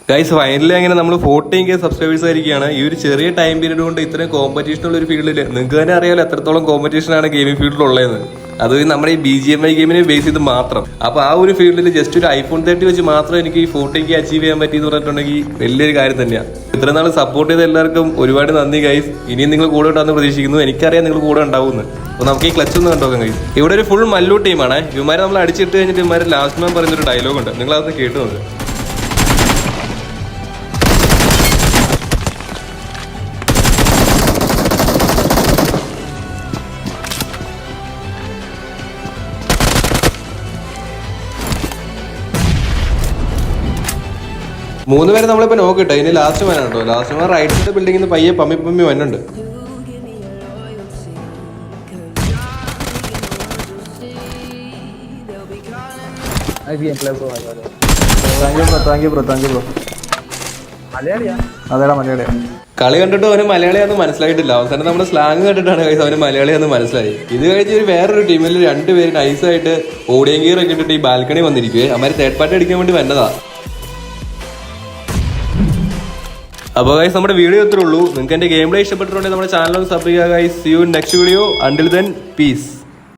Guys finally അങ്ങനെ നമ്മൾ 14K subscribers ആയിരിക്കുകയാണ്. ഈ ഒരു ചെറിയ ടൈം പീരീഡ് കൊണ്ട് ഇത്രയും കോമ്പറ്റീഷൻ ഉള്ള ഒരു ഫീൽഡിൽ നിങ്ങൾക്ക് തന്നെ അറിയാലോ എത്രത്തോളം കോമ്പറ്റീഷൻ ആണ് ഗെയിമിംഗ് ഫീൽഡിൽ ഉള്ളതെന്ന്. അത് നമ്മുടെ ഈ BGMI ഗെയിമിനെ ബേസ് ചെയ്ത് മാത്രം. അപ്പൊ ആ ഒരു ഫീൽഡിൽ ജസ്റ്റ് ഒരു iPhone 30 വെച്ച് മാത്രം എനിക്ക് ഈ 14K അച്ചീവ് ചെയ്യാൻ പറ്റിയെന്ന് പറഞ്ഞിട്ടുണ്ടെങ്കിൽ വലിയൊരു കാര്യം തന്നെയാണ്. ഇത്ര നാൾ സപ്പോർട്ട് ചെയ്ത എല്ലാവർക്കും ഒരുപാട് നന്ദി ഗൈസ്. ഇനിയും നിങ്ങൾ കൂടെ ഉണ്ടാകുന്ന പ്രതീക്ഷിക്കുന്നു. എനിക്കറിയാം നിങ്ങൾ കൂടെ ഉണ്ടാവുമെന്ന്. അപ്പൊ നമുക്ക് ഈ ക്ലച്ച് ഒന്ന് കണ്ടോക്കാം ഗൈസ്. ഇവിടെ ഒരു ഫുൾ മല്ലു ടീമാണ്. ഇവന്മാരെ നമ്മൾ അടിച്ചിട്ട് കഴിഞ്ഞിട്ട് ഇവന്മാരെ ലാസ്റ്റ് മാൻ പറയുന്നൊരു ഡയലോഗ് ഉണ്ട്, നിങ്ങൾ അതൊന്ന് കേട്ടു നോക്ക്. 3 പേരെ നമ്മളിപ്പോ നോക്കിട്ടെ. ഇനി ലാസ്റ്റ് മാൻ ആണോ. ലാസ്റ്റ് മാൻ റൈറ്റ് സൈഡ് ബിൽഡിംഗിൽ നിന്ന് പയ്യെ പമ്മി വന്നുണ്ട്. കളി കണ്ടിട്ട് അവന് മലയാളിയാന്ന് മനസ്സിലായിട്ടില്ല. അവസാനം നമ്മുടെ സ്ലാങ് കണ്ടിട്ടാണ് അവന് മലയാളിയാന്ന് മനസ്സിലായി. ഇത് കഴിഞ്ഞ് വേറൊരു ടീമിൽ 2 പേര് നൈസായിട്ട് ഓഡിയൻ ഗിയർ ഒക്കെ ഇട്ടിട്ട് ഈ ബാൽക്കണി വന്നിരിക്കുവേ. അവന്മാര് തേർഡ് പാർട്ടി അടിക്കാൻ വേണ്ടി വന്നതാ. അപ്പോൾ ഗൈസ് നമ്മുടെ വീഡിയോ ഇത്രേ ഉള്ളൂ. നിങ്ങൾക്ക് എൻ്റെ ഗെയിം പ്ലേ ഇഷ്ടപ്പെട്ടിട്ടുണ്ടെങ്കിൽ നമ്മുടെ ചാനൽ ഒന്ന് സബ് ചെയ്യുക guys. See you in next video. Until then piece.